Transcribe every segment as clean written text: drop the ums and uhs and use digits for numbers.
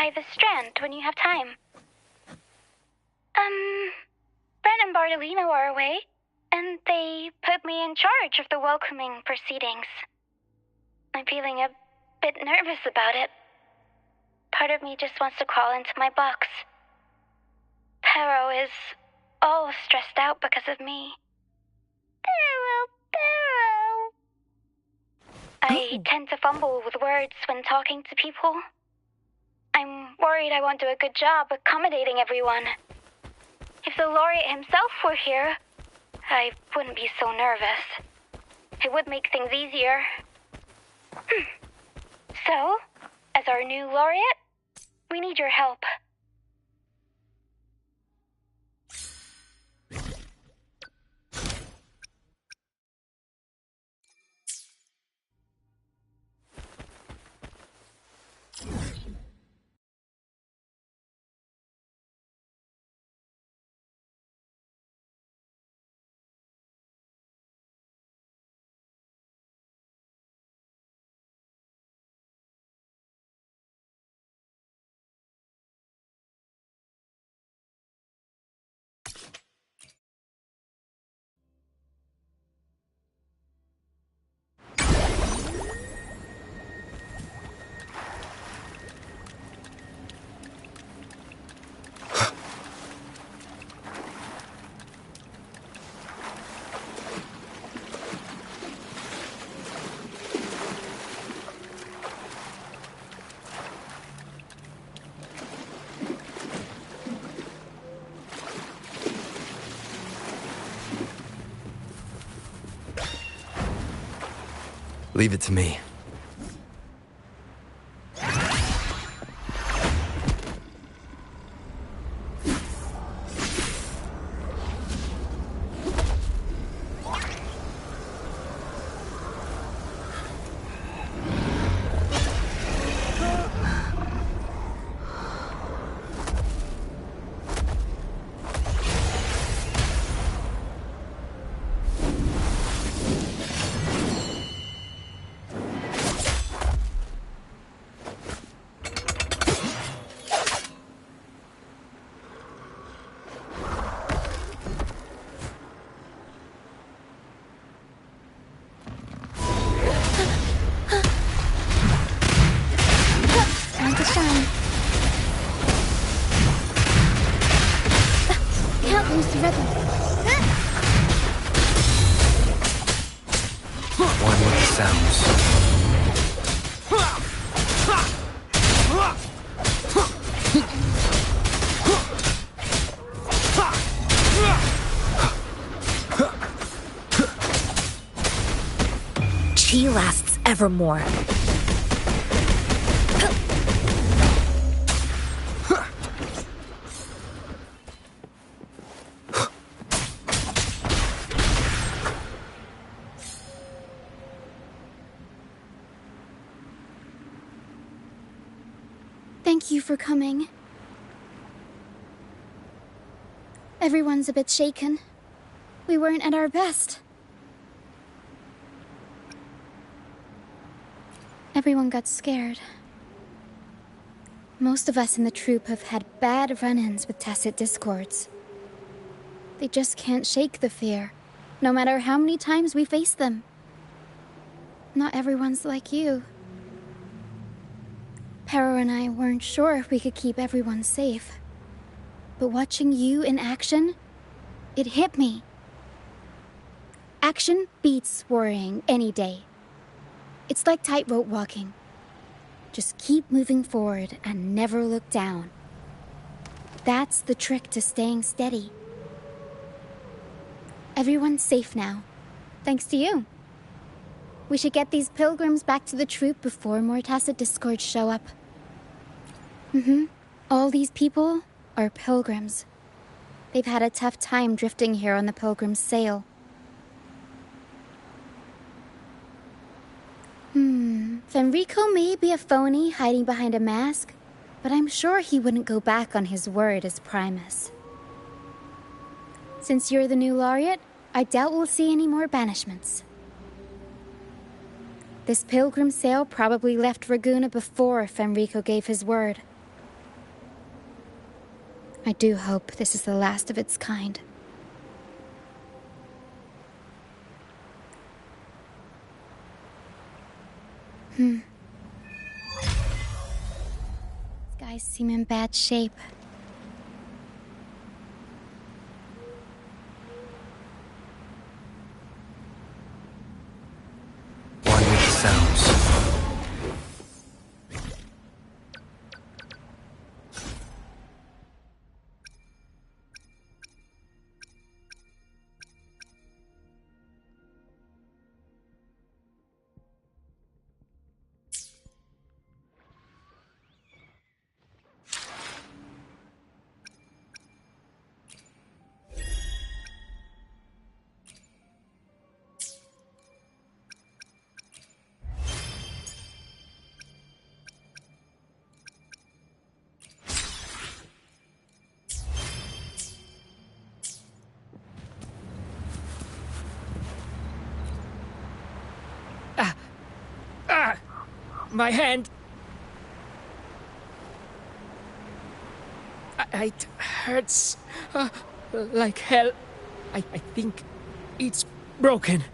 by the Strand when you have time. Brent and Bartolino are away, and they put me in charge of the welcoming proceedings. I'm feeling a bit nervous about it. Part of me just wants to crawl into my box. Pero is all stressed out because of me. Pero. I tend to fumble with words when talking to people. I'm worried I won't do a good job accommodating everyone. If the laureate himself were here, I wouldn't be so nervous. It would make things easier. So, as our new laureate, we need your help. Leave it to me. Chi lasts evermore. Thank you for coming. Everyone's a bit shaken. We weren't at our best. Everyone got scared. Most of us in the troupe have had bad run-ins with tacit discords. They just can't shake the fear, no matter how many times we face them. Not everyone's like you. Pero and I weren't sure if we could keep everyone safe. But watching you in action, it hit me. Action beats worrying any day. It's like tightrope walking. Just keep moving forward and never look down. That's the trick to staying steady. Everyone's safe now, thanks to you. We should get these pilgrims back to the troupe before more tacit discords show up. All these people are pilgrims. They've had a tough time drifting here on the pilgrim's sail. Fenrico may be a phony hiding behind a mask, but I'm sure he wouldn't go back on his word as Primus. Since you're the new laureate, I doubt we'll see any more banishments. This pilgrim sail probably left Ragusa before Fenrico gave his word. I do hope this is the last of its kind. These guys seem in bad shape. One with the sounds. My hand! It hurts like hell. I think it's broken.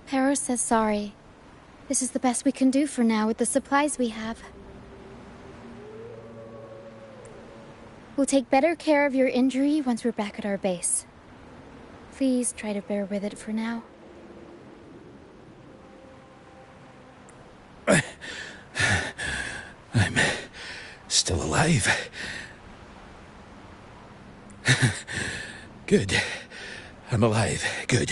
Pero says sorry. This is the best we can do for now with the supplies we have. We'll take better care of your injury once we're back at our base. Please try to bear with it for now. I'm still alive. Good. I'm alive. Good.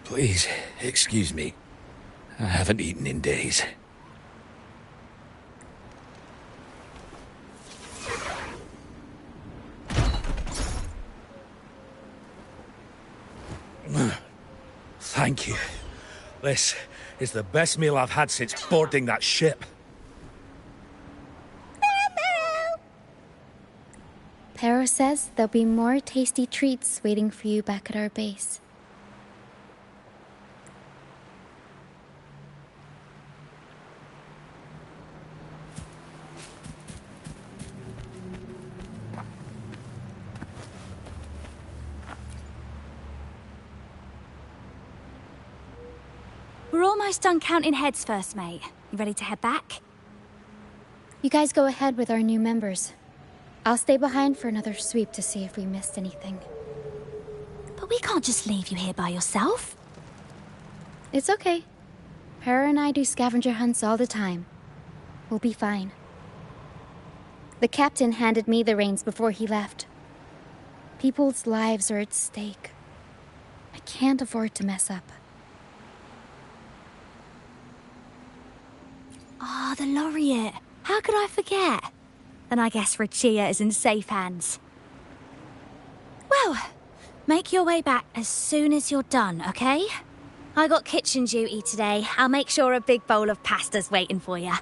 Please, excuse me. I haven't eaten in days. Thank you. This is the best meal I've had since boarding that ship. Pero says there'll be more tasty treats waiting for you back at our base. We're almost done counting heads first, mate. You ready to head back? You guys go ahead with our new members. I'll stay behind for another sweep to see if we missed anything. But we can't just leave you here by yourself. It's okay. Para and I do scavenger hunts all the time. We'll be fine. The captain handed me the reins before he left. People's lives are at stake. I can't afford to mess up. Ah, the laureate. How could I forget? Then I guess Rachia is in safe hands. Well, make your way back as soon as you're done, okay? I got kitchen duty today. I'll make sure a big bowl of pasta's waiting for you.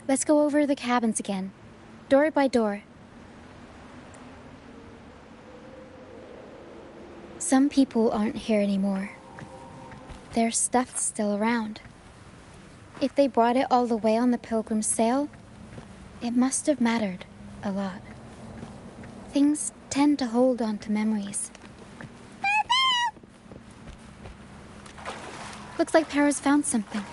Let's go over the cabins again, door by door. Some people aren't here anymore. Their stuff's still around. If they brought it all the way on the Pilgrim's sail, it must have mattered a lot. Things tend to hold on to memories. Looks like Para's found something.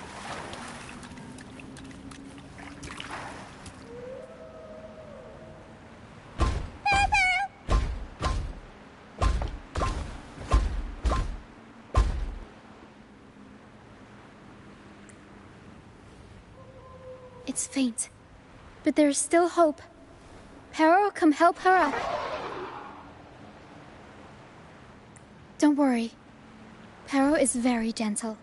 It's faint, but there's still hope. Para will come help her up. Don't worry. Pero is very gentle.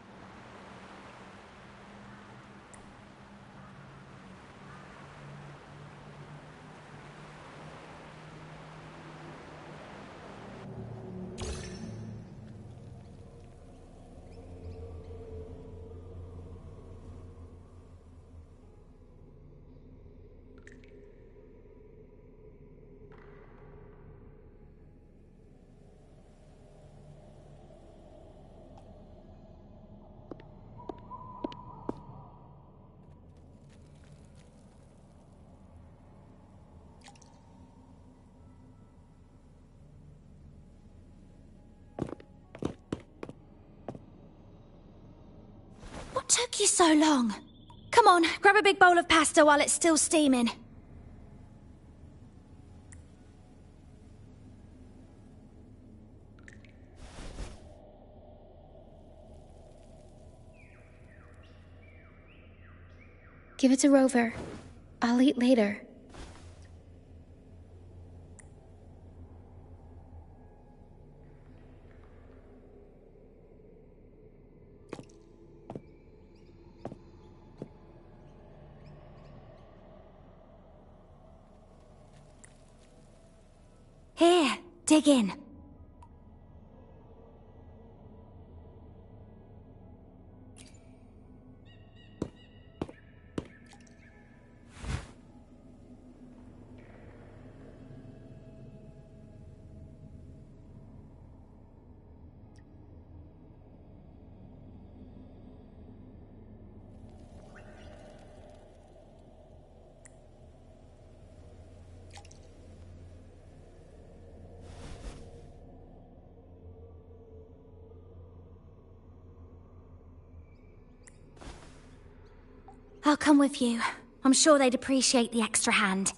What took you so long? Come on, grab a big bowl of pasta while it's still steaming. Give it to Rover. I'll eat later. Here, dig in. I'll come with you. I'm sure they'd appreciate the extra hand.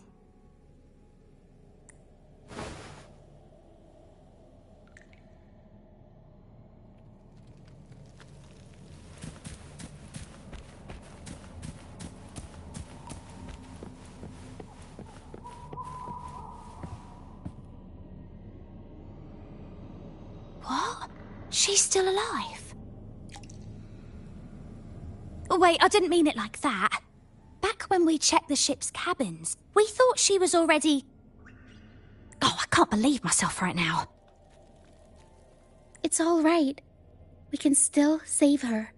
What? She's still alive? Wait, I didn't mean it like that. Back when we checked the ship's cabins, we thought she was already... Oh, I can't believe myself right now. It's all right. We can still save her.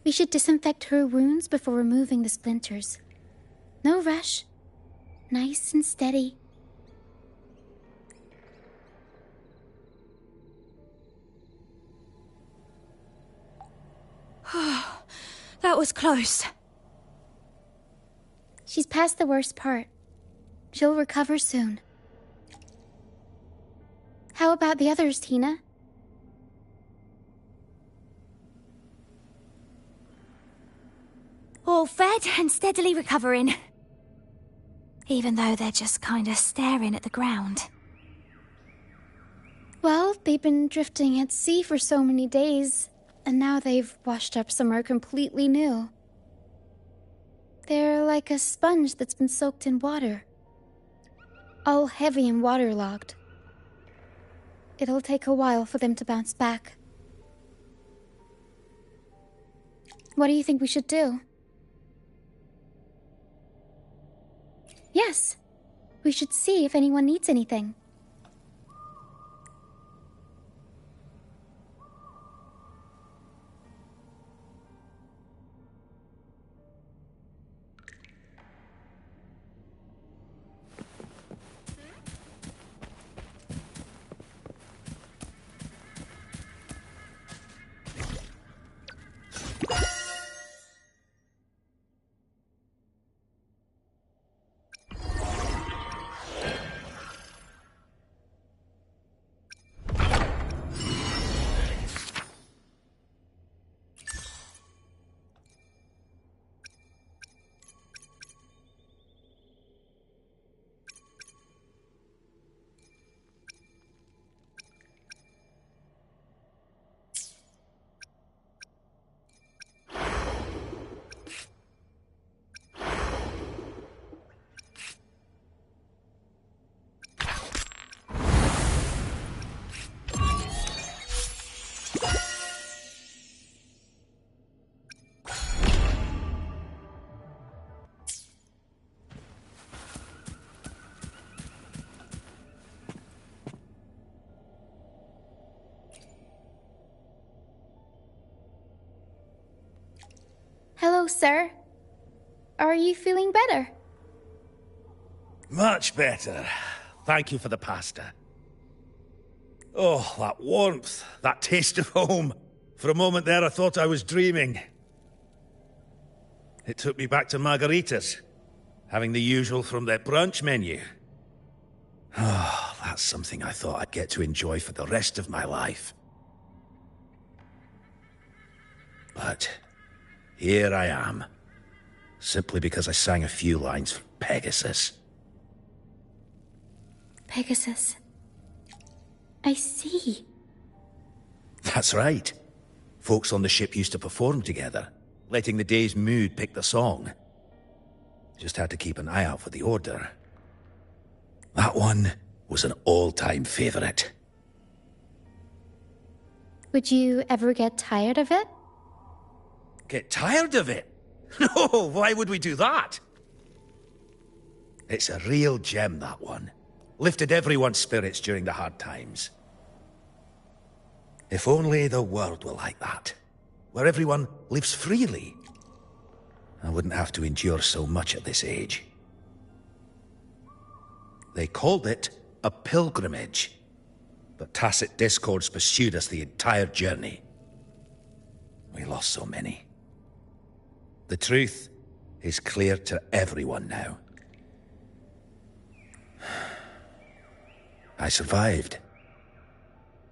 We should disinfect her wounds before removing the splinters. No rush. Nice and steady. That was close. She's past the worst part. She'll recover soon. How about the others, Tina? All fed and steadily recovering. Even though they're just kinda staring at the ground. Well, they've been drifting at sea for so many days, and now they've washed up somewhere completely new. They're like a sponge that's been soaked in water. All heavy and waterlogged. It'll take a while for them to bounce back. What do you think we should do? Yes, we should see if anyone needs anything. sir. Are you feeling better? Much better. Thank you for the pasta. Oh, that warmth, that taste of home. For a moment there, I thought I was dreaming. It took me back to margaritas, having the usual from their brunch menu. Oh, that's something I thought I'd get to enjoy for the rest of my life. But here I am, simply because I sang a few lines for Pegasus. Pegasus. I see. That's right. Folks on the ship used to perform together, letting the day's mood pick the song. Just had to keep an eye out for the order. That one was an all-time favorite. Would you ever get tired of it? Get tired of it? No, why would we do that? It's a real gem, that one. Lifted everyone's spirits during the hard times. If only the world were like that, where everyone lives freely. I wouldn't have to endure so much at this age. They called it a pilgrimage, but tacit discords pursued us the entire journey. We lost so many. The truth is clear to everyone now. I survived,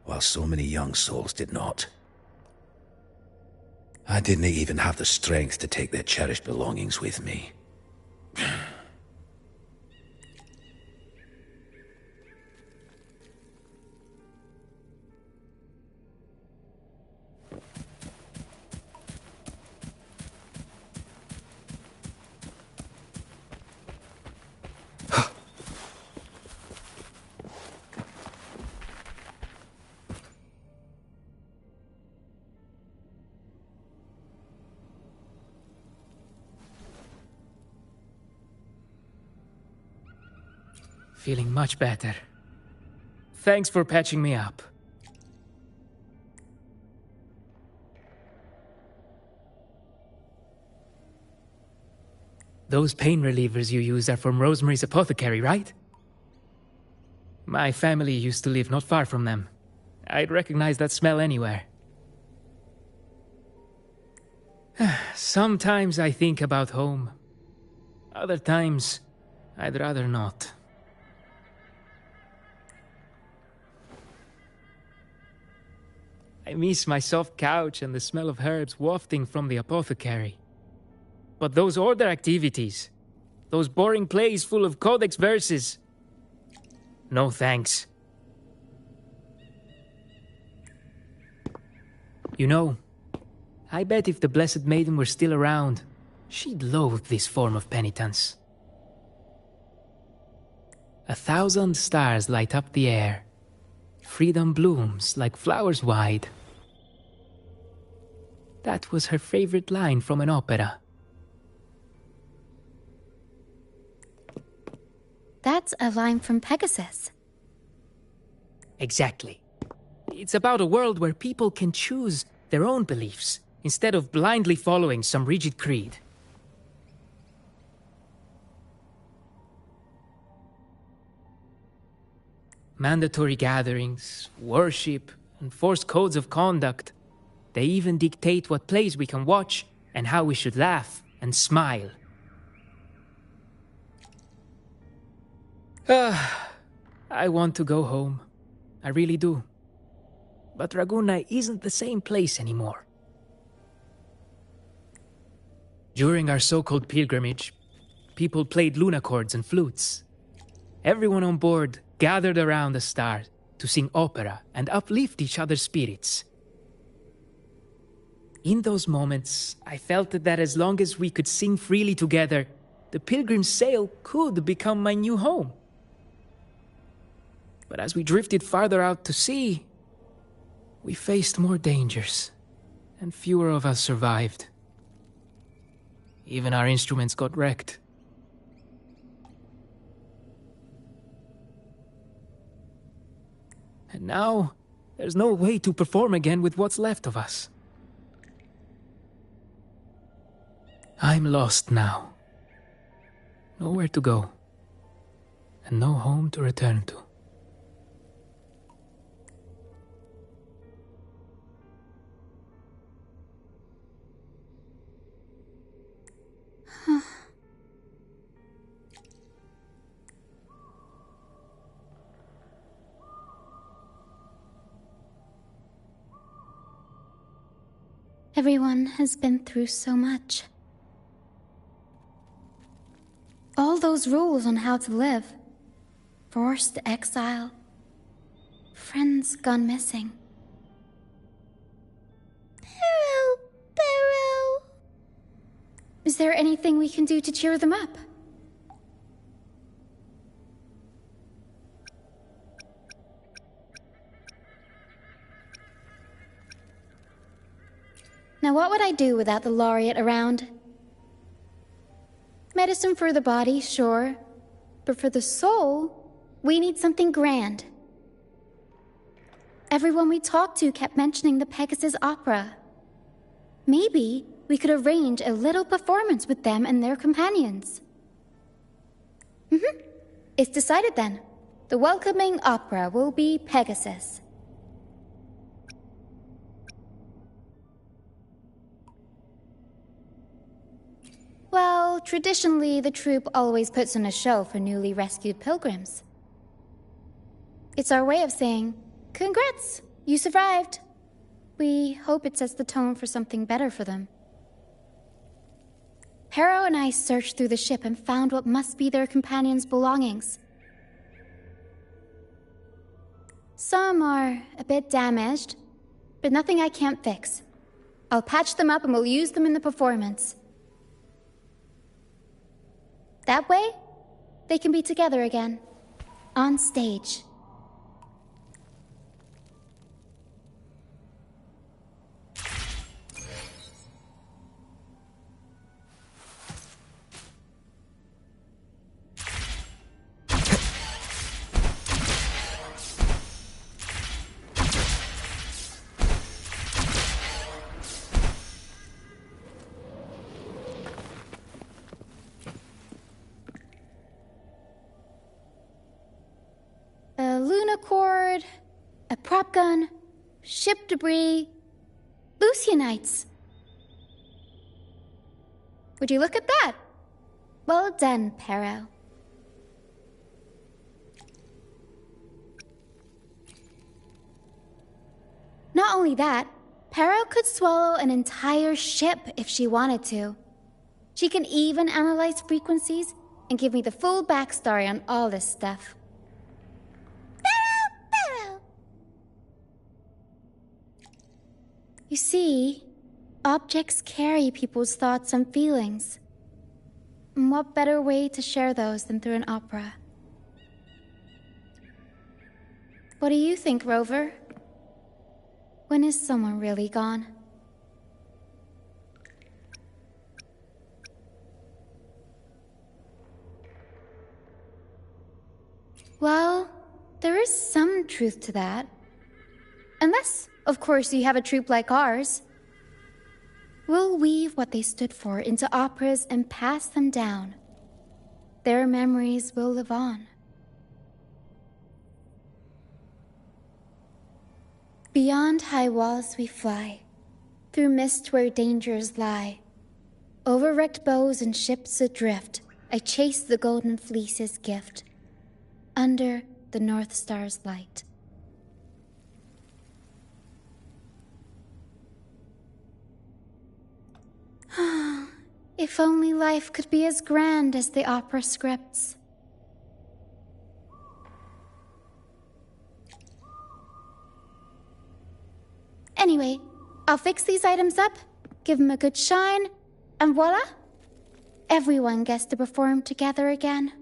while so many young souls did not. I didn't even have the strength to take their cherished belongings with me. Feeling much better. Thanks for patching me up. Those pain relievers you use are from Rosemary's apothecary, right? My family used to live not far from them. I'd recognize that smell anywhere. Sometimes I think about home. Other times, I'd rather not. I miss my soft couch and the smell of herbs wafting from the apothecary. But those order activities, those boring plays full of codex verses, no thanks. You know, I bet if the Blessed Maiden were still around, she'd loathe this form of penitence. 1,000 stars light up the air. Freedom blooms like flowers wide. That was her favorite line from an opera. That's a line from Pegasus. Exactly. It's about a world where people can choose their own beliefs instead of blindly following some rigid creed. Mandatory gatherings, worship, and forced codes of conduct. They even dictate what plays we can watch and how we should laugh and smile. I want to go home. I really do. But Raguna isn't the same place anymore. During our so-called pilgrimage, people played lunacords and flutes. Everyone on board gathered around the stars to sing opera and uplift each other's spirits. In those moments, I felt that as long as we could sing freely together, the pilgrim's sail could become my new home. But as we drifted farther out to sea, we faced more dangers, and fewer of us survived. Even our instruments got wrecked. And now, there's no way to perform again with what's left of us. I'm lost now. Nowhere to go. And no home to return to. Everyone has been through so much. All those rules on how to live. Forced exile. Friends gone missing. Barrow. Is there anything we can do to cheer them up? Now what would I do without the laureate around? Medicine for the body, sure. But for the soul, we need something grand. Everyone we talked to kept mentioning the Pegasus Opera. Maybe we could arrange a little performance with them and their companions. It's decided then. The welcoming opera will be Pegasus. Well, traditionally, the troupe always puts on a show for newly rescued pilgrims. It's our way of saying, congrats, you survived. We hope it sets the tone for something better for them. Harrow and I searched through the ship and found what must be their companions' belongings. Some are a bit damaged, but nothing I can't fix. I'll patch them up and we'll use them in the performance. That way, they can be together again, on stage. A lunacord, a prop gun, ship debris, Lucianites. Would you look at that? Well done, Perro. Not only that, Perro could swallow an entire ship if she wanted to. She can even analyze frequencies and give me the full backstory on all this stuff. You see, objects carry people's thoughts and feelings. And what better way to share those than through an opera? What do you think, Rover? When is someone really gone? Well, there is some truth to that. Unless, of course, you have a troupe like ours. We'll weave what they stood for into operas and pass them down. Their memories will live on. Beyond high walls we fly, through mist where dangers lie. Over wrecked bows and ships adrift, I chase the golden fleece's gift, under the North Star's light. If only life could be as grand as the opera scripts. Anyway, I'll fix these items up, give them a good shine, and voila! Everyone gets to perform together again.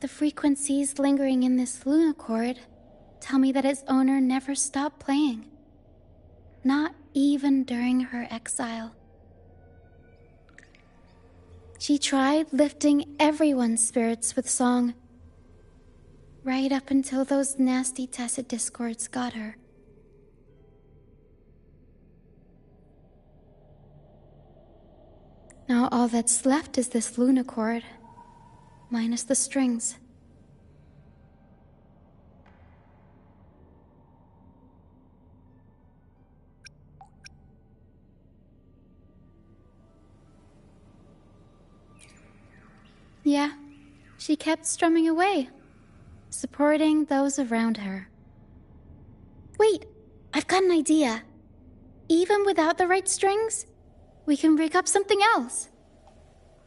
The frequencies lingering in this lunochord tell me that its owner never stopped playing. Not even during her exile. She tried lifting everyone's spirits with song, right up until those nasty tacit discords got her. Now all that's left is this lunochord, minus the strings. Yeah, she kept strumming away, supporting those around her. Wait, I've got an idea. Even without the right strings, we can rig up something else.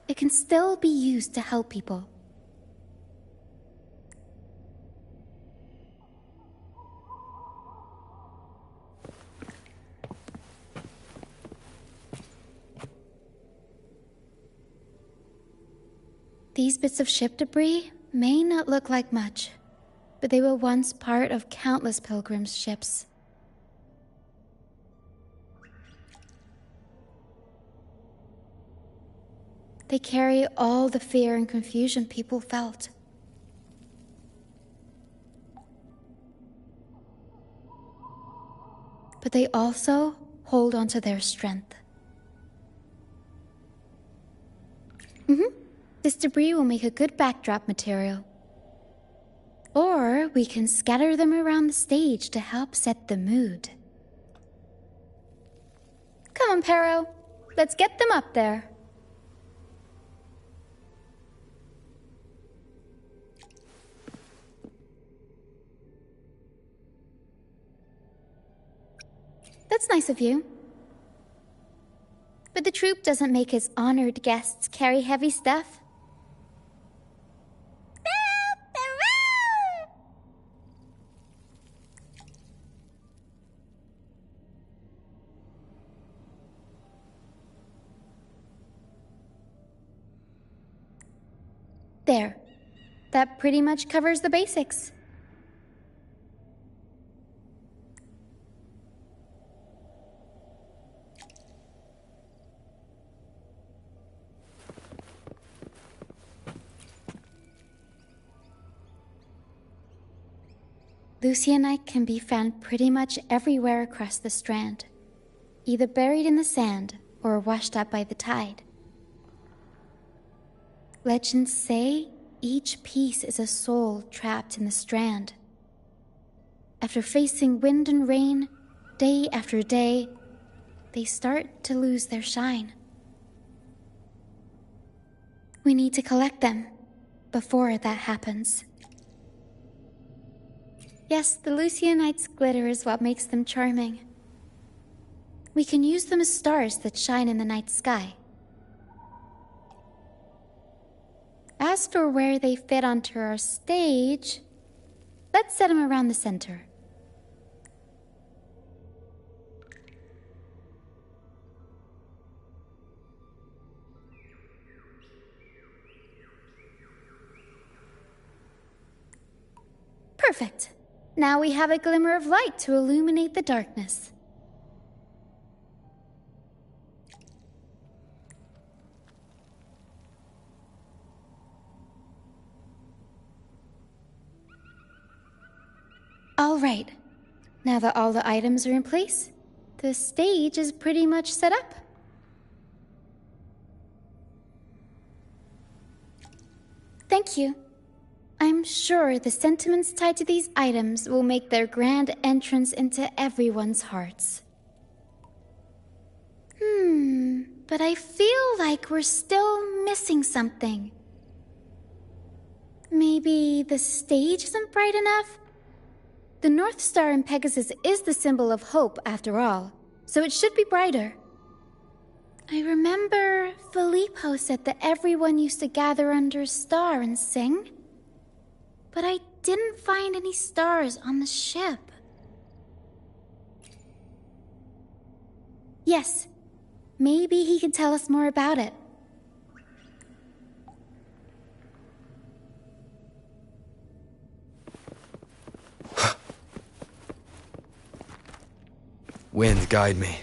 It can still be used to help people. These bits of ship debris may not look like much, but they were once part of countless pilgrims' ships. They carry all the fear and confusion people felt. But they also hold on to their strength. This debris will make a good backdrop material. Or we can scatter them around the stage to help set the mood. Come on, Pero. Let's get them up there. That's nice of you. But the troupe doesn't make its honored guests carry heavy stuff. There. That pretty much covers the basics. Lucianite can be found pretty much everywhere across the strand, either buried in the sand or washed up by the tide. Legends say each piece is a soul trapped in the strand. After facing wind and rain, day after day, they start to lose their shine. We need to collect them before that happens. Yes, the Lucianite's glitter is what makes them charming. We can use them as stars that shine in the night sky. As for where they fit onto our stage, let's set them around the center. Perfect. Now we have a glimmer of light to illuminate the darkness. All right. Now that all the items are in place, the stage is pretty much set up. Thank you. I'm sure the sentiments tied to these items will make their grand entrance into everyone's hearts. But I feel like we're still missing something. Maybe the stage isn't bright enough? The North Star in Pegasus is the symbol of hope, after all, so it should be brighter. I remember Filippo said that everyone used to gather under a star and sing. But I didn't find any stars on the ship. Yes, maybe he can tell us more about it. Wind, guide me.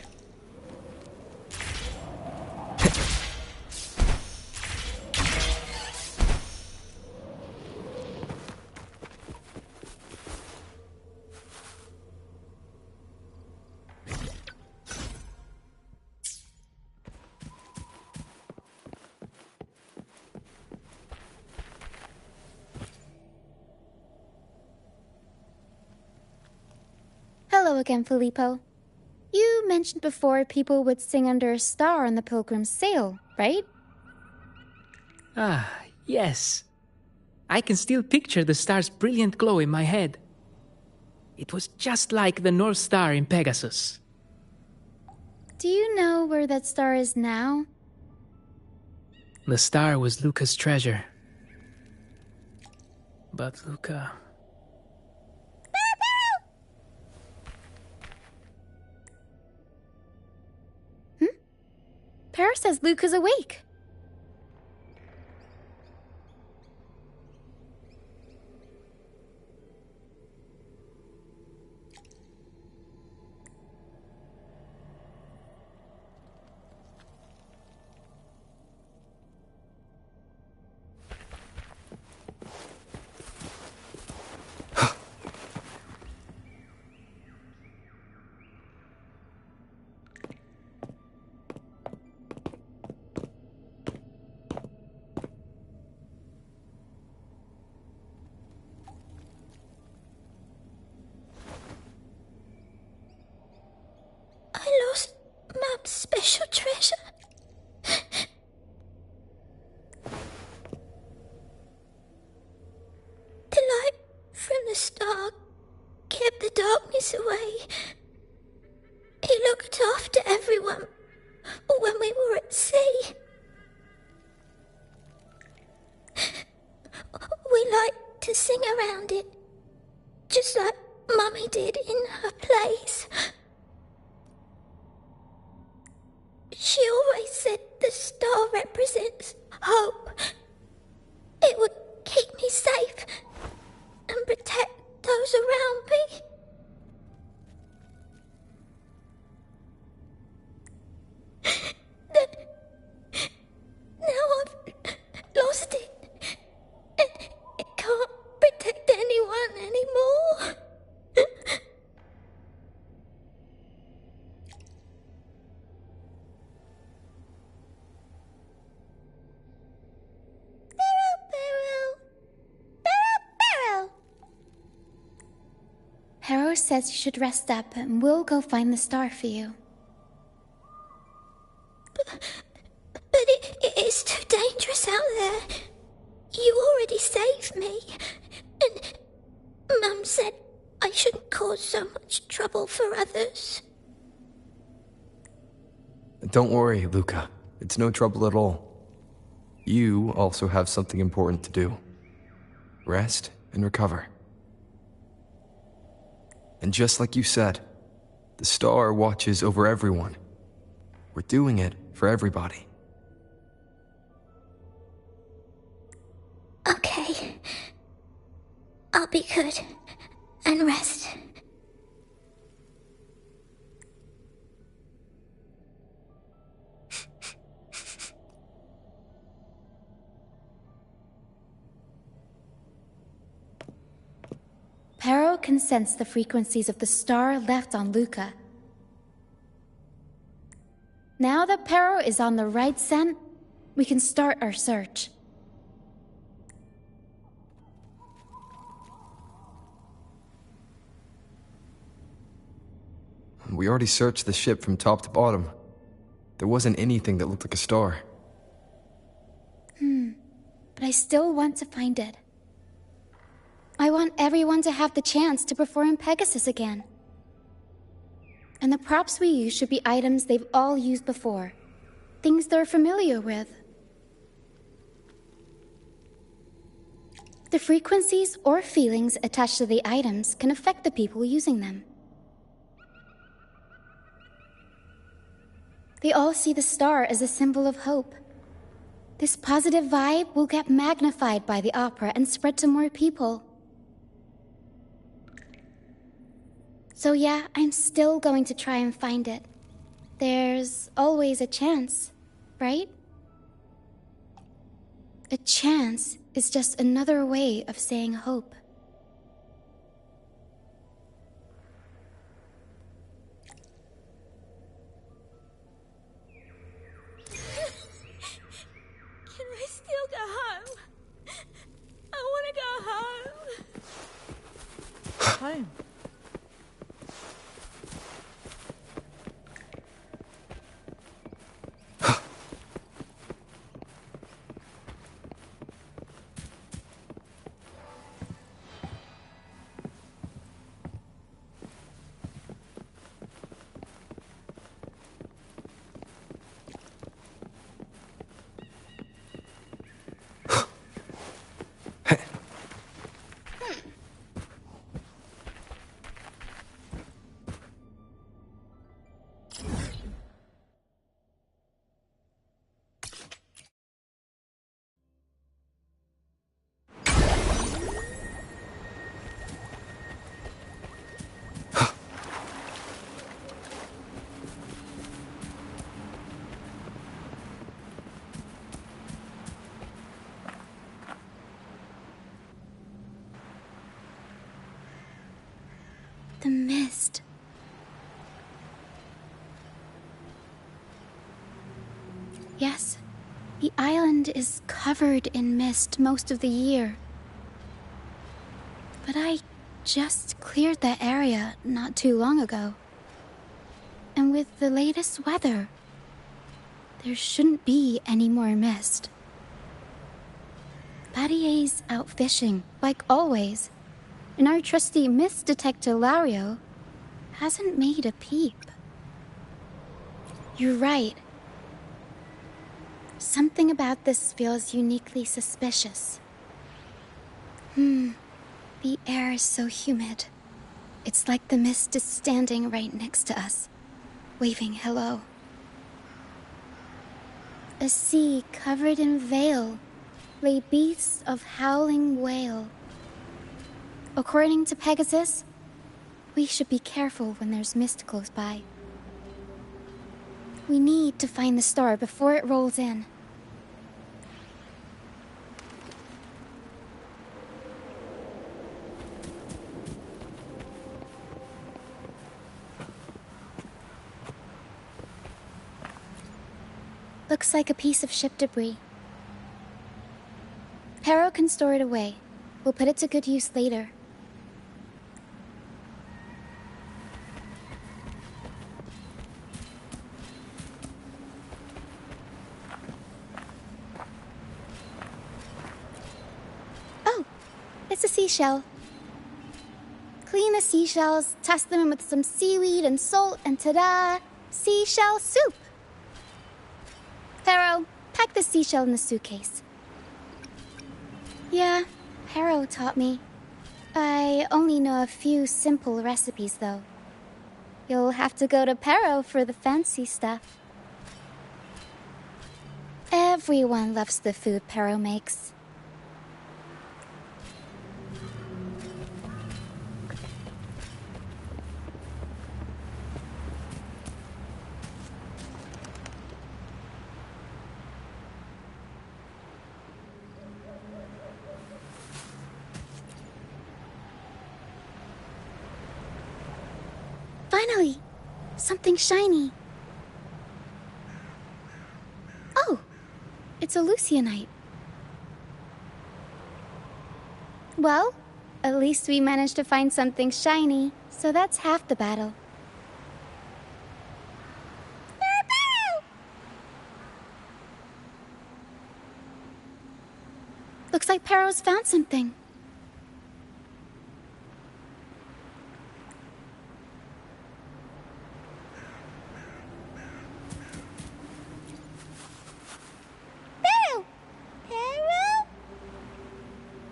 Hello again, Filippo. You mentioned before people would sing under a star on the Pilgrim's Sail, right? Ah, yes. I can still picture the star's brilliant glow in my head. It was just like the North Star in Pegasus. Do you know where that star is now? The star was Luca's treasure. But Luca... Para says Luke is awake. I lost Mum's special treasure. The light from the star kept the darkness away. He looked after everyone when we were at sea. We liked to sing around it, just like Mummy did in her plays. She always said the star represents hope. It would keep me safe and protect those around me. Now I've lost it, and it can't protect anyone anymore. Harrow says you should rest up and we'll go find the star for you. But it is too dangerous out there. You already saved me. And Mum said I shouldn't cause so much trouble for others. Don't worry, Luca. It's no trouble at all. You also have something important to do. Rest and recover. And just like you said, the star watches over everyone. We're doing it for everybody. Okay. I'll be good and rest. Pero can sense the frequencies of the star left on Luca. Now that Pero is on the right scent, we can start our search. We already searched the ship from top to bottom. There wasn't anything that looked like a star. But I still want to find it. I want everyone to have the chance to perform Pegasus again. And the props we use should be items they've all used before. Things they're familiar with. The frequencies or feelings attached to the items can affect the people using them. They all see the star as a symbol of hope. This positive vibe will get magnified by the opera and spread to more people. So yeah, I'm still going to try and find it. There's always a chance, right? A chance is just another way of saying hope. Can we still go home? I want to go home. Home. The mist. Yes, the island is covered in mist most of the year. But I just cleared that area not too long ago. And with the latest weather, there shouldn't be any more mist. Battier's out fishing, like always. And our trusty mist detector Lario hasn't made a peep. You're right. Something about this feels uniquely suspicious. The air is so humid. It's like the mist is standing right next to us, waving hello. A sea covered in veil lay beasts of howling whale. According to Pegasus, we should be careful when there's mist close by. We need to find the star before it rolls in. Looks like a piece of ship debris. Harrow can store it away. We'll put it to good use later. Oh, it's a seashell. Clean the seashells, toss them in with some seaweed and salt, and ta-da! Seashell soup! Harrow, pack the seashell in the suitcase. Yeah, Harrow taught me. I only know a few simple recipes, though. You'll have to go to Perro for the fancy stuff. Everyone loves the food Perro makes. Finally! Something shiny. Oh! It's a Lucianite. Well, at least we managed to find something shiny, so that's half the battle. Looks like Perro's found something.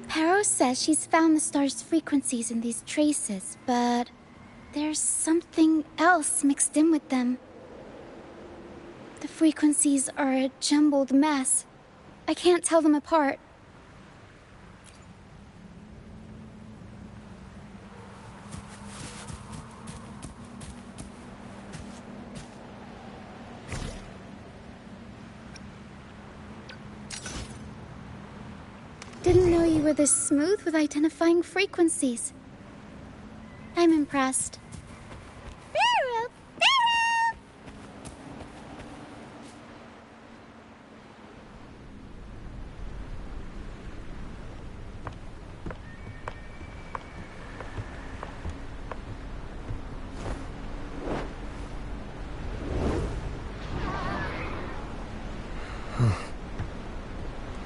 Perro says she's found the star's frequencies in these traces, but there's something else mixed in with them. The frequencies are a jumbled mess. I can't tell them apart. you were this smooth with identifying frequencies. I'm impressed. Pharaoh! Pharaoh!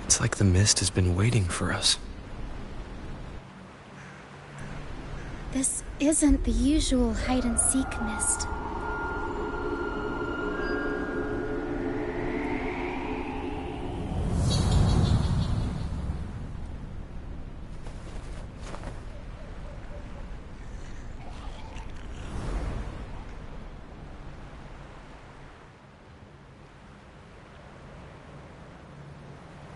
It's like the mist has been waiting for us. This isn't the usual hide-and-seek mist.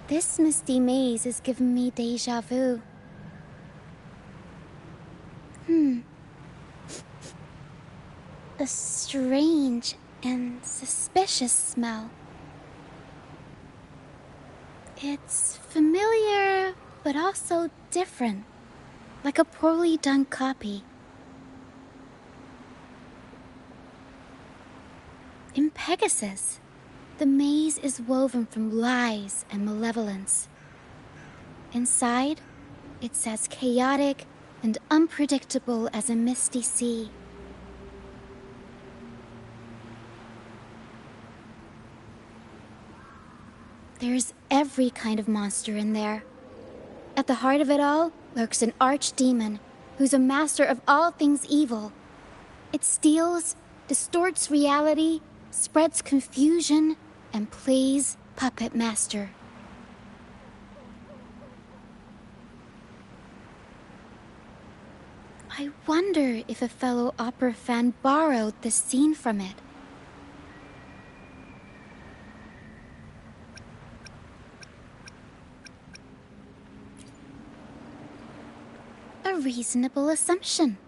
This misty maze is giving me déjà vu. A strange and suspicious smell. It's familiar, but also different, like a poorly done copy. In Pegasus, the maze is woven from lies and malevolence. Inside, it's as chaotic and unpredictable as a misty sea. There's every kind of monster in there. At the heart of it all lurks an archdemon who's a master of all things evil. It steals, distorts reality, spreads confusion, and plays puppet master. I wonder if a fellow opera fan borrowed this scene from it. A reasonable assumption.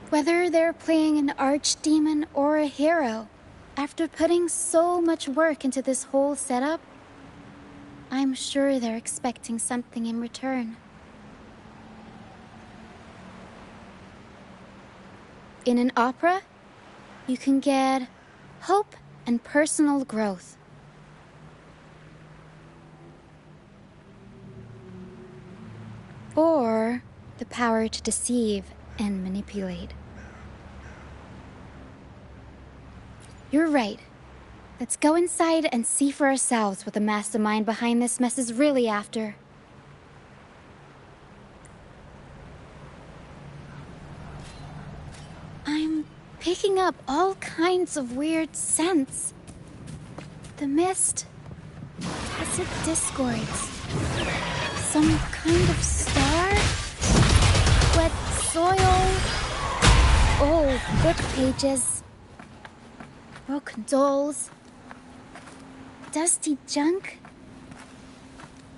Whether they're playing an archdemon or a hero, after putting so much work into this whole setup, I'm sure they're expecting something in return. In an opera, you can get hope and personal growth. Or the power to deceive and manipulate. You're right. Let's go inside and see for ourselves what the mastermind behind this mess is really after. I'm picking up all kinds of weird scents. The mist, acid discords, some kind of star, wet soil, old book pages, broken dolls, dusty junk,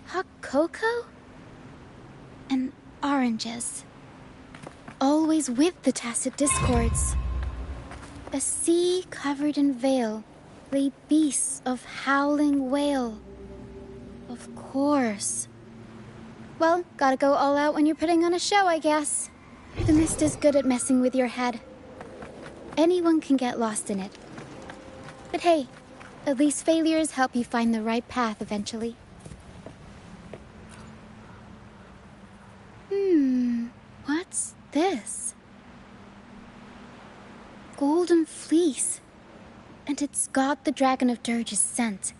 hot cocoa, and oranges. Always with the tacit discords. A sea covered in veil lay beasts of howling wail. Of course. Well, gotta go all out when you're putting on a show, I guess. The mist is good at messing with your head. Anyone can get lost in it. But hey, at least failures help you find the right path eventually. What's this? Golden fleece. And it's got the Dragon of Dirge's scent.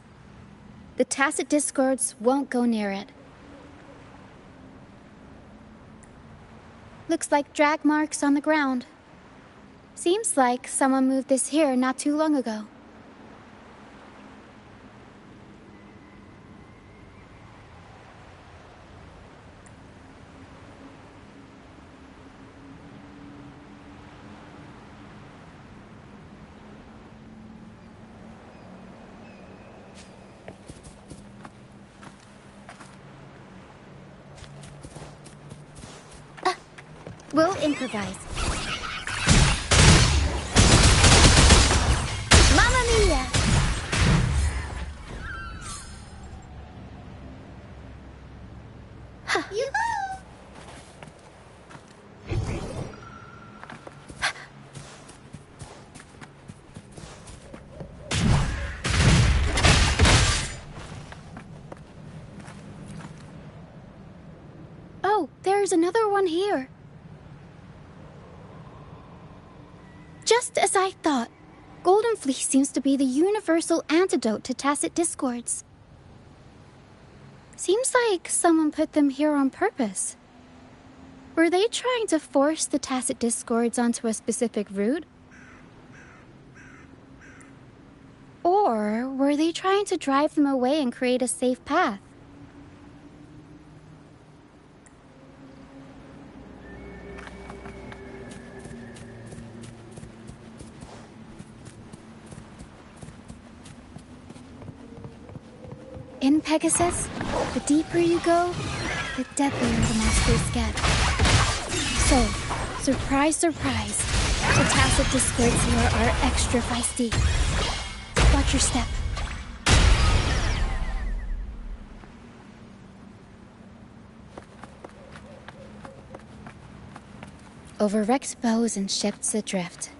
The tacit discords won't go near it. Looks like drag marks on the ground. Seems like someone moved this here not too long ago. We'll improvise. Mamma mia! there's another one here. Just as I thought, Golden Fleece seems to be the universal antidote to tacit discords. Seems like someone put them here on purpose. Were they trying to force the tacit discords onto a specific route? Or were they trying to drive them away and create a safe path? In Pegasus, the deeper you go, the deadlier the monsters get. So, surprise, surprise, the tacit discords here are extra feisty. Watch your step. Over wrecked bows and ships adrift,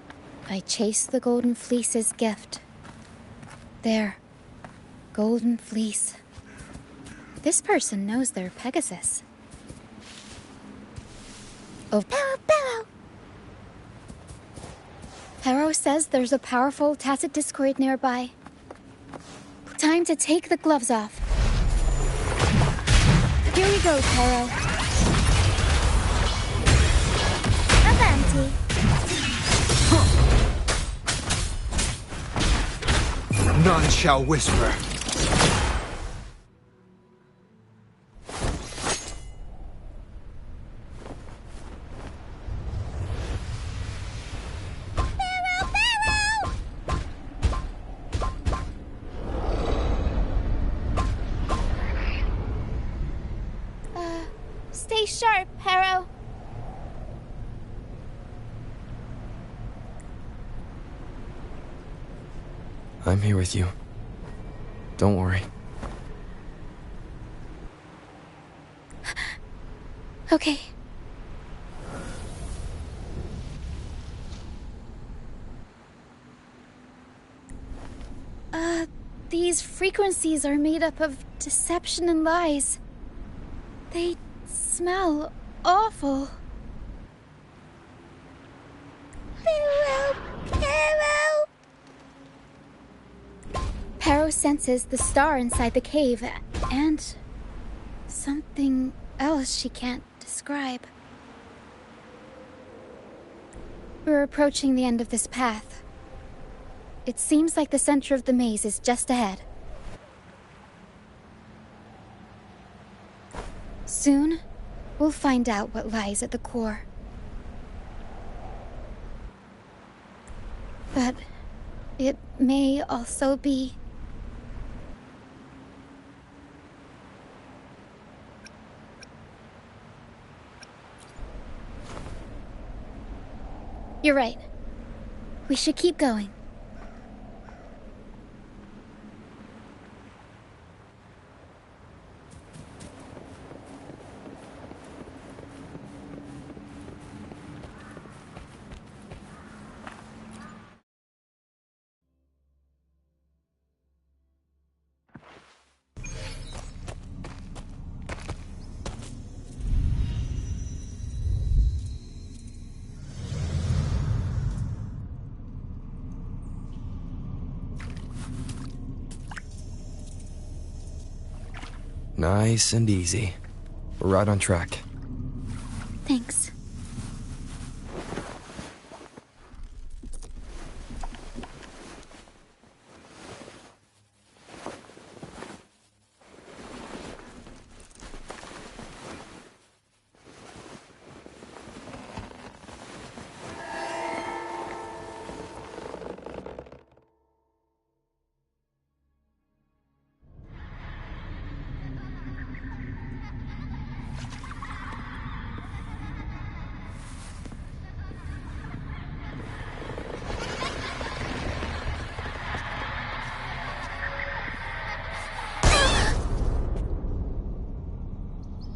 I chase the Golden Fleece's gift. There. Golden Fleece. This person knows their Pegasus. Oh, Pero! Pero says there's a powerful tacit discord nearby. Time to take the gloves off. Here we go, Pero. Avanti. None shall whisper. Stay sharp, Pero. I'm here with you. Don't worry. Okay. These frequencies are made up of deception and lies. They smell awful. Pero senses the star inside the cave, and something else she can't describe. We're approaching the end of this path. It seems like the center of the maze is just ahead. Soon, we'll find out what lies at the core. But it may also be... You're right. We should keep going. Nice and easy. We're right on track. Thanks.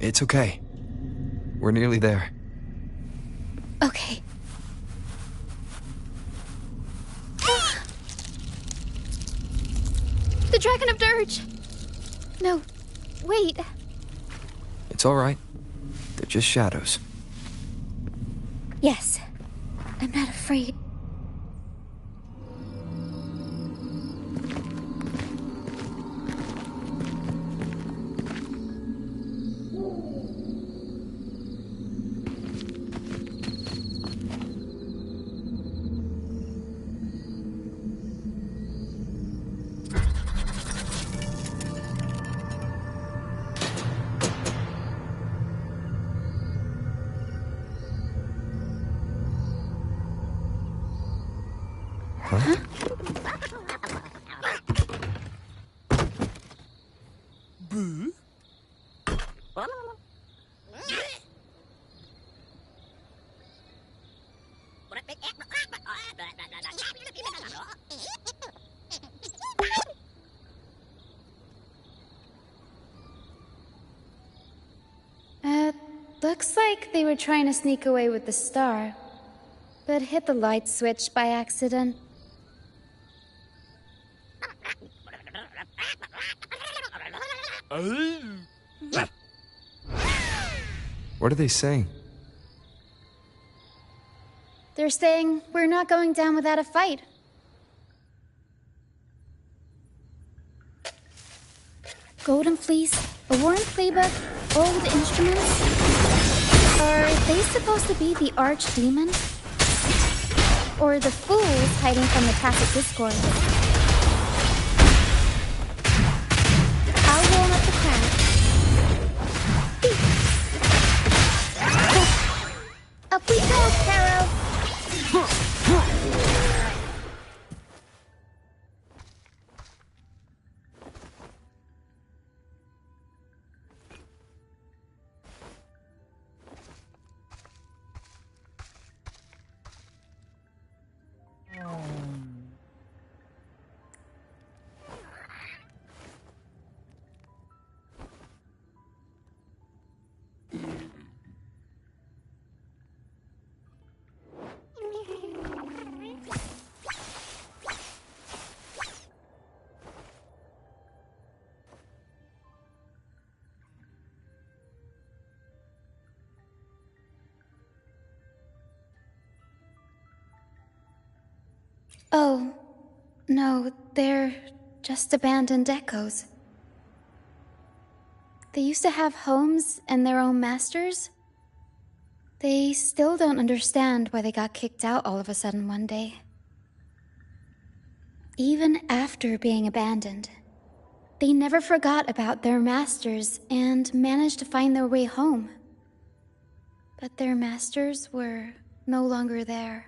It's okay. We're nearly there. Okay. The Dragon of Dirge! No, wait. It's all right. They're just shadows. Yes, I'm not afraid. Looks like they were trying to sneak away with the star, but hit the light switch by accident. What are they saying? They're saying we're not going down without a fight. Golden Fleece, a worn playbook, old instruments. Are they supposed to be the archdemon? Or the fools hiding from the Tacit Discord? I'll warm up the crowd. Up we go, Caro! Oh, no, they're just abandoned echoes. They used to have homes and their own masters. They still don't understand why they got kicked out all of a sudden one day. Even after being abandoned, they never forgot about their masters and managed to find their way home. But their masters were no longer there.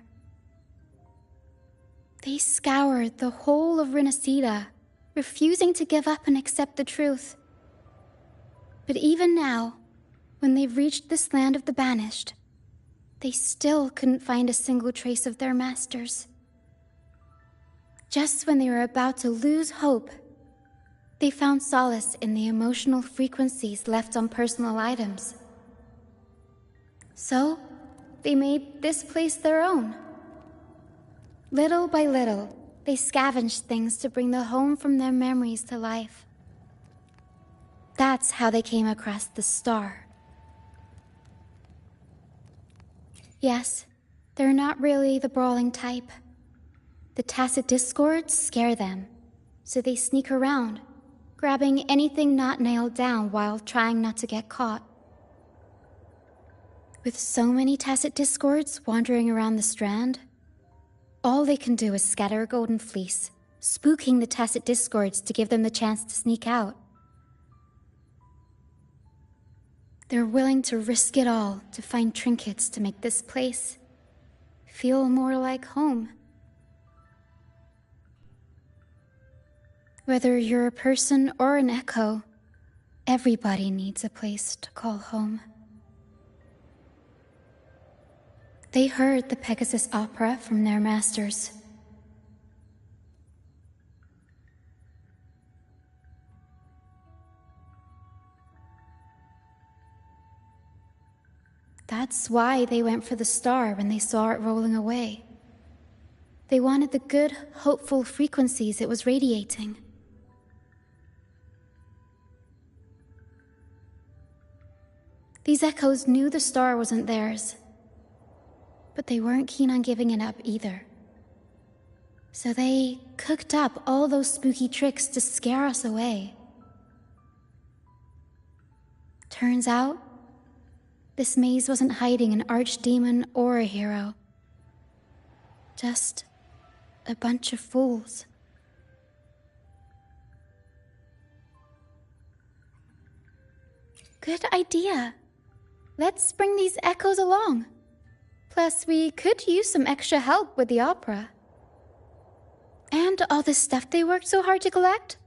They scoured the whole of Renacida, refusing to give up and accept the truth. But even now, when they've reached this land of the banished, they still couldn't find a single trace of their masters. Just when they were about to lose hope, they found solace in the emotional frequencies left on personal items. So, they made this place their own. Little by little, they scavenged things to bring the home from their memories to life. That's how they came across the star. Yes, they're not really the brawling type. The Tacit Discords scare them, so they sneak around, grabbing anything not nailed down while trying not to get caught. With so many Tacit Discords wandering around the Strand, all they can do is scatter a golden fleece, spooking the Tacit Discords to give them the chance to sneak out. They're willing to risk it all to find trinkets to make this place feel more like home. Whether you're a person or an echo, everybody needs a place to call home. They heard the Pegasus Opera from their masters. That's why they went for the star when they saw it rolling away. They wanted the good, hopeful frequencies it was radiating. These echoes knew the star wasn't theirs, but they weren't keen on giving it up either. So they cooked up all those spooky tricks to scare us away. Turns out, this maze wasn't hiding an archdemon or a hero. Just a bunch of fools. Good idea. Let's bring these echoes along. Plus, we could use some extra help with the opera. And all the stuff they worked so hard to collect?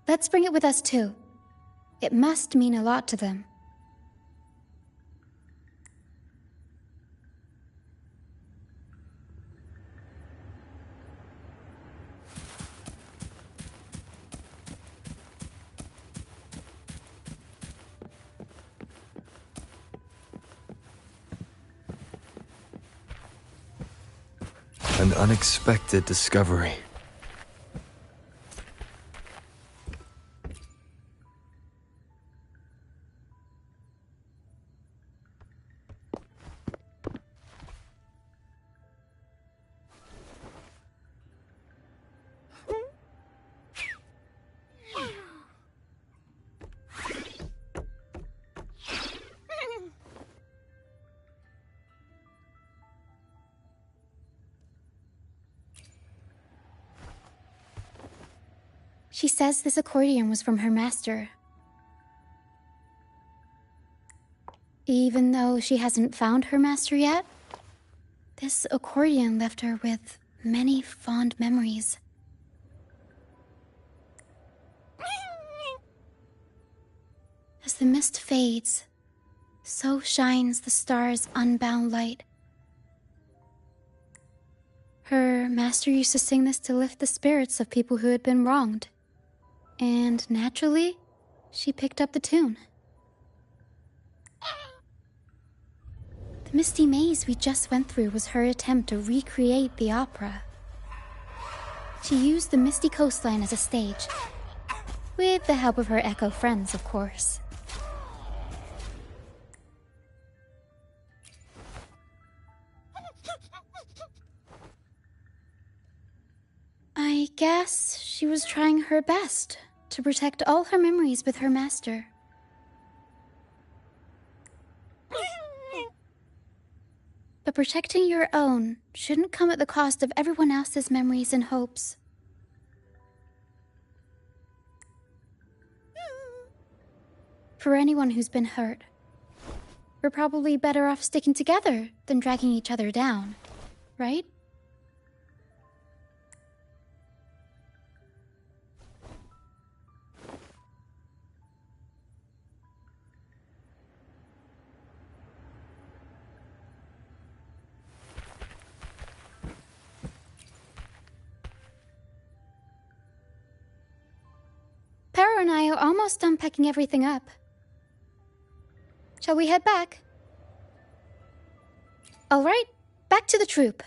Let's bring it with us too. It must mean a lot to them. An unexpected discovery. She says this accordion was from her master. Even though she hasn't found her master yet, this accordion left her with many fond memories. As the mist fades, so shines the star's unbound light. Her master used to sing this to lift the spirits of people who had been wronged. And naturally, she picked up the tune. The misty maze we just went through was her attempt to recreate the opera. She used the misty coastline as a stage, with the help of her echo friends, of course. I guess she was trying her best to protect all her memories with her master. But protecting your own shouldn't come at the cost of everyone else's memories and hopes. For anyone who's been hurt, we're probably better off sticking together than dragging each other down, right? Pero and I are almost done packing everything up. Shall we head back? All right, back to the troop.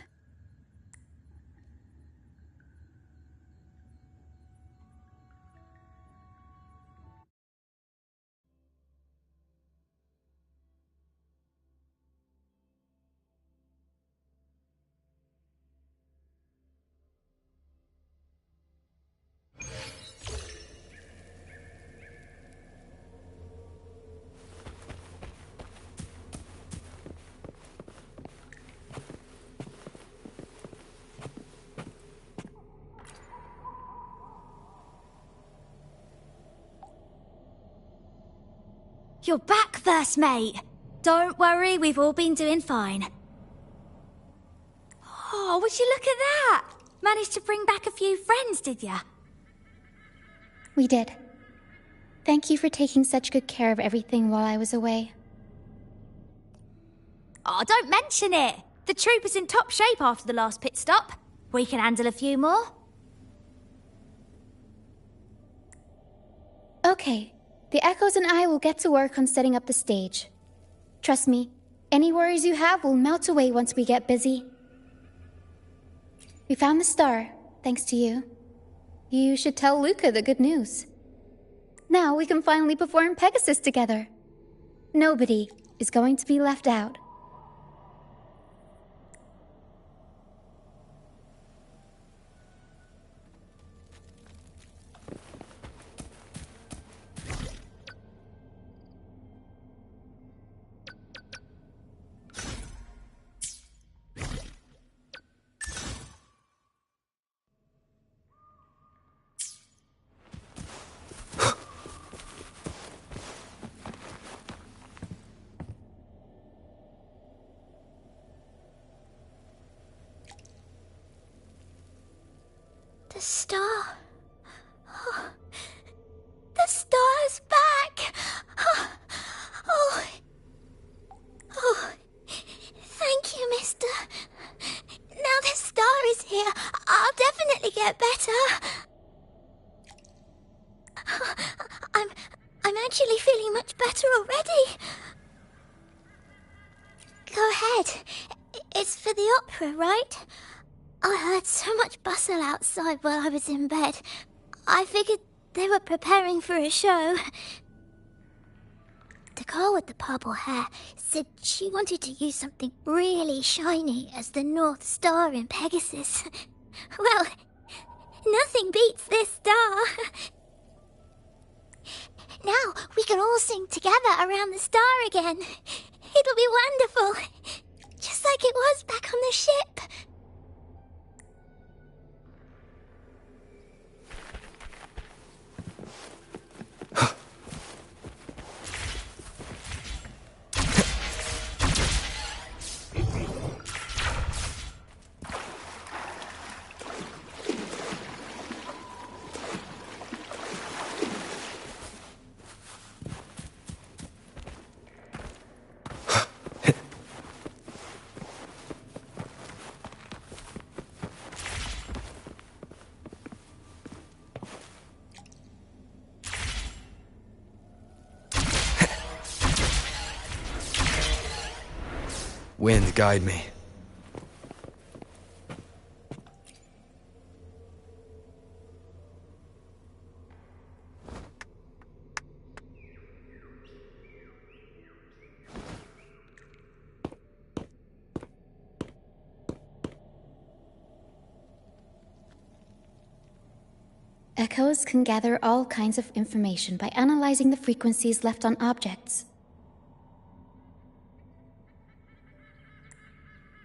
You're back first, mate. Don't worry, we've all been doing fine. Oh, would you look at that? Managed to bring back a few friends, did ya? We did. Thank you for taking such good care of everything while I was away. Oh, don't mention it. The troop is in top shape after the last pit stop. We can handle a few more. Okay, the Echoes and I will get to work on setting up the stage. Trust me, any worries you have will melt away once we get busy. We found the star, thanks to you. You should tell Luca the good news. Now we can finally perform Pegasus together. Nobody is going to be left out. The star. Oh, the star's back. Oh, oh, thank you, mister. Now the star is here, I'll definitely get better. I'm actually feeling much better already. Go ahead. It's for the opera, right? I heard so much bustle outside while I was in bed. I figured they were preparing for a show. The girl with the purple hair said she wanted to use something really shiny as the North Star in Pegasus. Well, nothing beats this star. Now we can all sing together around the star again. It'll be wonderful. Just like it was back on the ship. Wind, guide me. Echoes can gather all kinds of information by analyzing the frequencies left on objects.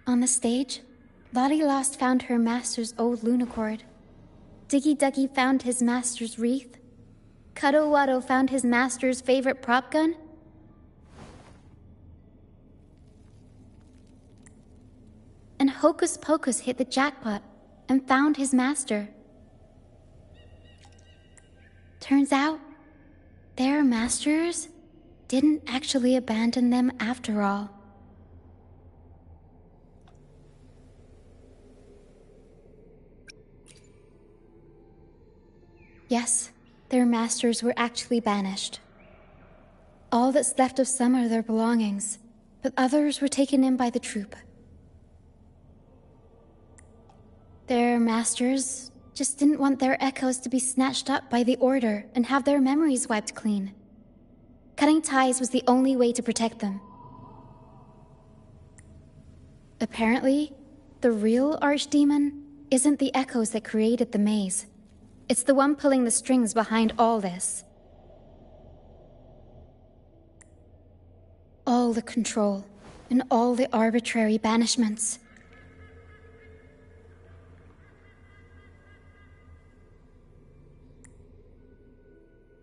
On the stage, Lottie Lost found her master's old lunicord. Diggy Duggy found his master's wreath. Cuddle Waddle found his master's favorite prop gun. And Hocus Pocus hit the jackpot and found his master. Turns out, their masters didn't actually abandon them after all. Yes, their masters were actually banished. All that's left of some are their belongings, but others were taken in by the troop. Their masters just didn't want their echoes to be snatched up by the Order and have their memories wiped clean. Cutting ties was the only way to protect them. Apparently, the real Archdemon isn't the echoes that created the maze. It's the one pulling the strings behind all this. All the control and all the arbitrary banishments.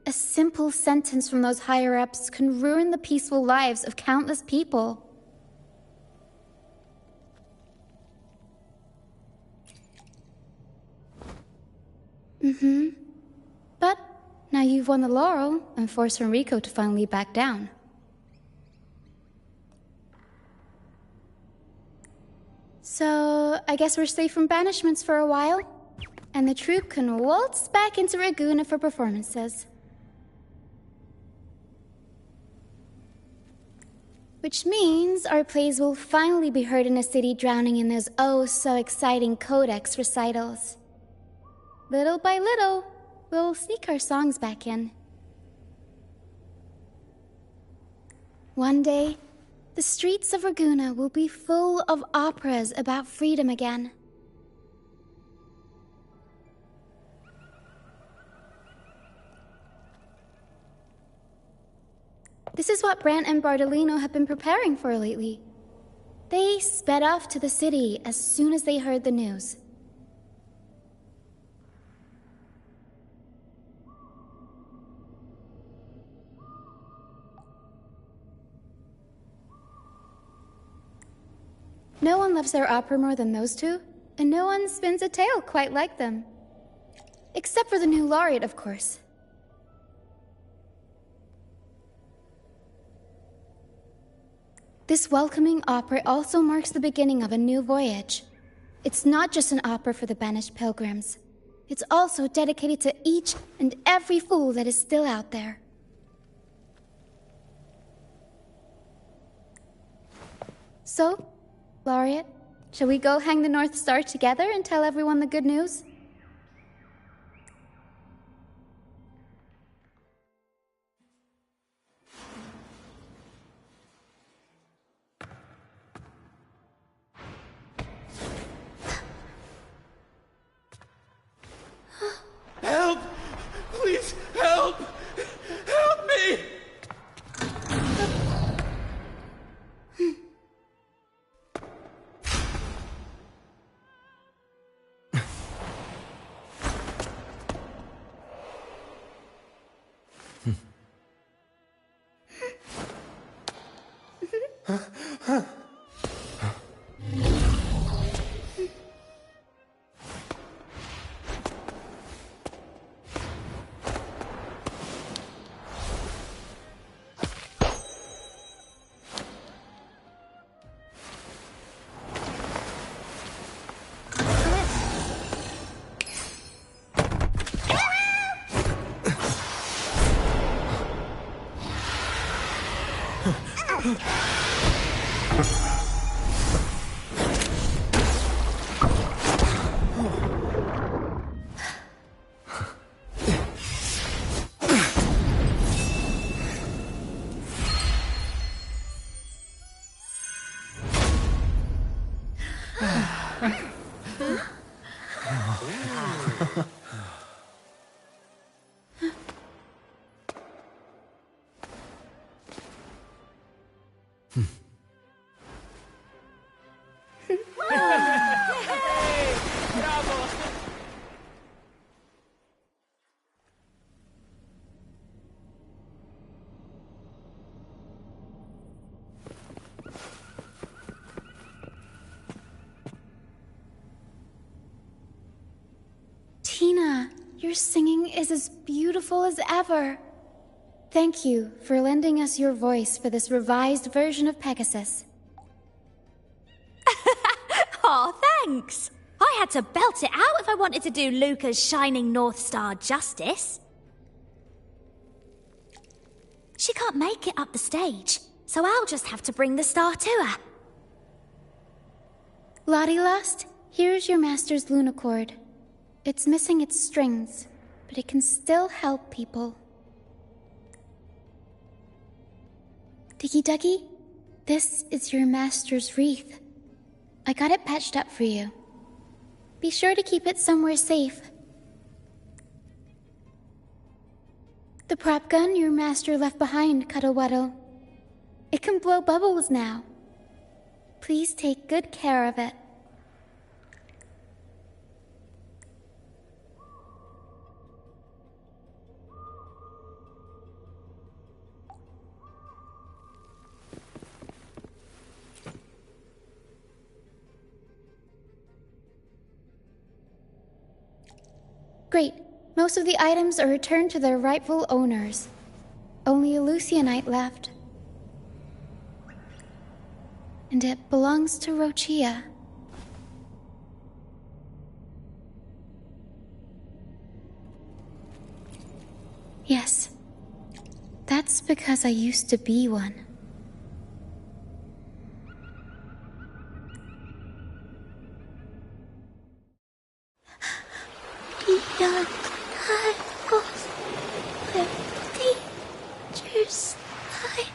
A simple sentence from those higher-ups can ruin the peaceful lives of countless people. But now you've won the laurel and forced Enrico to finally back down. So, I guess we're safe from banishments for a while, and the troupe can waltz back into Ragusa for performances. Which means our plays will finally be heard in a city drowning in those oh-so-exciting codex recitals. Little by little, we'll sneak our songs back in. One day, the streets of Raguna will be full of operas about freedom again. This is what Brant and Bardolino have been preparing for lately. They sped off to the city as soon as they heard the news. No one loves their opera more than those two, and no one spins a tale quite like them. Except for the new laureate, of course. This welcoming opera also marks the beginning of a new voyage. It's not just an opera for the banished pilgrims. It's also dedicated to each and every fool that is still out there. So, Laureate, shall we go hang the North Star together and tell everyone the good news? Help! Please, help! Help me! Tina, your singing is as beautiful as ever. Thank you for lending us your voice for this revised version of Pegasus. Aw, thanks. I had to belt it out if I wanted to do Luca's Shining North Star justice. She can't make it up the stage, so I'll just have to bring the star to her. Lottie Lost, here's your master's lunacord. It's missing its strings, but it can still help people. Diggy Duggy, this is your master's wreath. I got it patched up for you. Be sure to keep it somewhere safe. The prop gun your master left behind, Cuddlewaddle. It can blow bubbles now. Please take good care of it. Great. Most of the items are returned to their rightful owners. Only a Lucianite left. And it belongs to Rochia. Yes. That's because I used to be one. Beyond rivals, where dangers lie.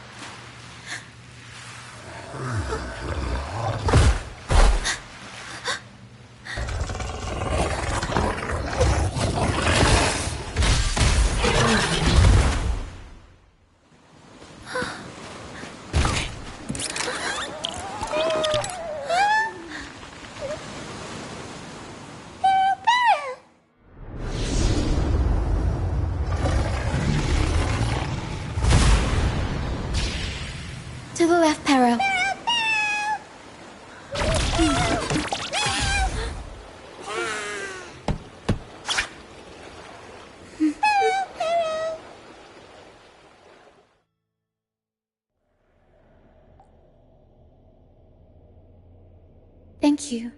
thank you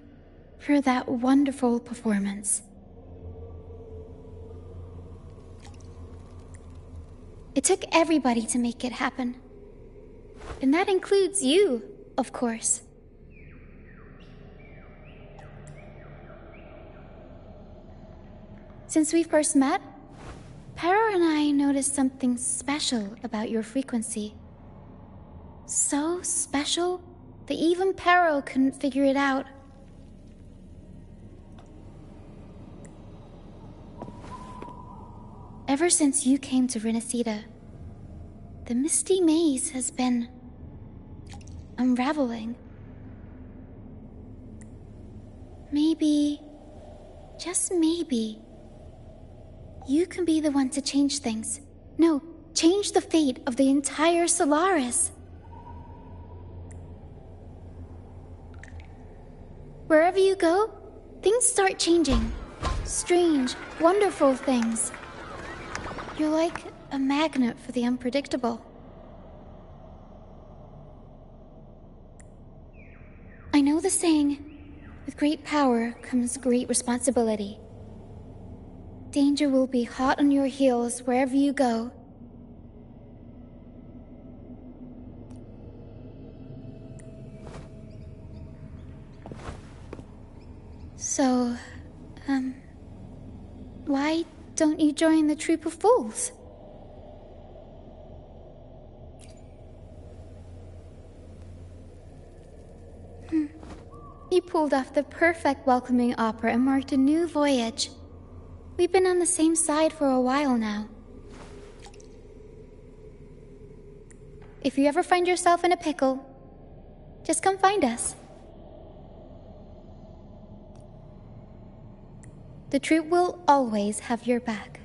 for that wonderful performance. It took everybody to make it happen. And that includes you, of course. Since we first met, Pero and I noticed something special about your frequency. So special that even Pero couldn't figure it out. Ever since you came to Renacida, the misty maze has been unraveling. Maybe, just maybe, you can be the one to change things. No, change the fate of the entire Solaris. Wherever you go, things start changing. Strange, wonderful things. You're like a magnet for the unpredictable. I know the saying, with great power comes great responsibility. Danger will be hot on your heels wherever you go. So, why don't you join the troop of fools? You pulled off the perfect welcoming opera and marked a new voyage. We've been on the same side for a while now. If you ever find yourself in a pickle, just come find us. The troop will always have your back.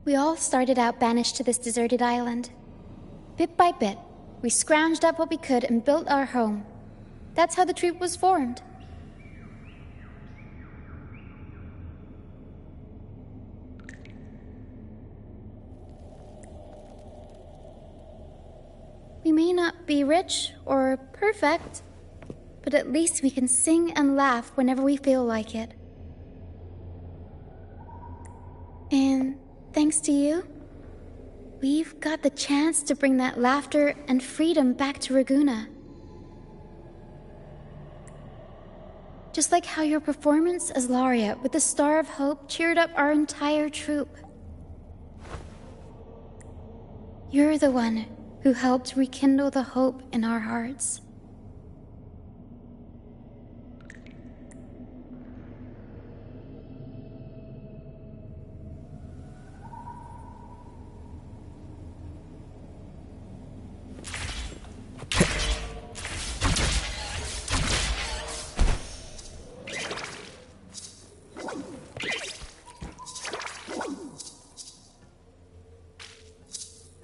We all started out banished to this deserted island. Bit by bit, we scrounged up what we could and built our home. That's how the troop was formed. We may not be rich or perfect, but at least we can sing and laugh whenever we feel like it. And thanks to you, we've got the chance to bring that laughter and freedom back to Ragusa. Just like how your performance as Laureate with the Star of Hope cheered up our entire troop. You're the one who helped rekindle the hope in our hearts.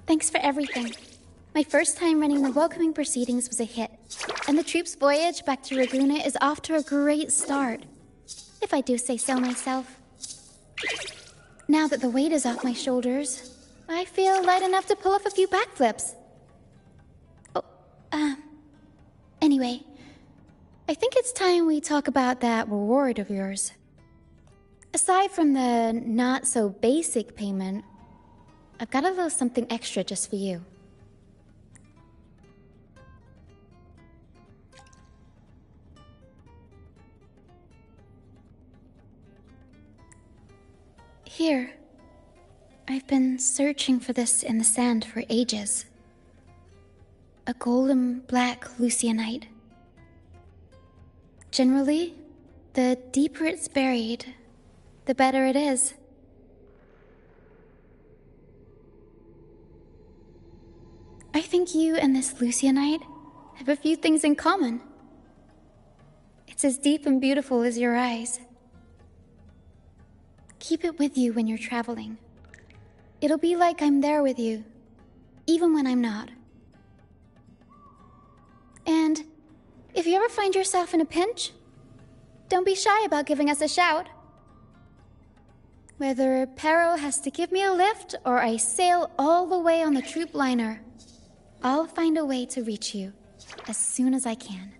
Thanks for everything. My first time running the welcoming proceedings was a hit, and the troop's voyage back to Ragusa is off to a great start, if I do say so myself. Now that the weight is off my shoulders, I feel light enough to pull off a few backflips. Anyway, I think it's time we talk about that reward of yours. Aside from the not-so-basic payment, I've got a little something extra just for you. Here. I've been searching for this in the sand for ages. A golden black Lucianite. Generally, the deeper it's buried, the better it is. I think you and this Lucianite have a few things in common. It's as deep and beautiful as your eyes. Keep it with you when you're traveling. It'll be like I'm there with you, even when I'm not. And if you ever find yourself in a pinch, don't be shy about giving us a shout. Whether Pero has to give me a lift or I sail all the way on the troop liner, I'll find a way to reach you as soon as I can.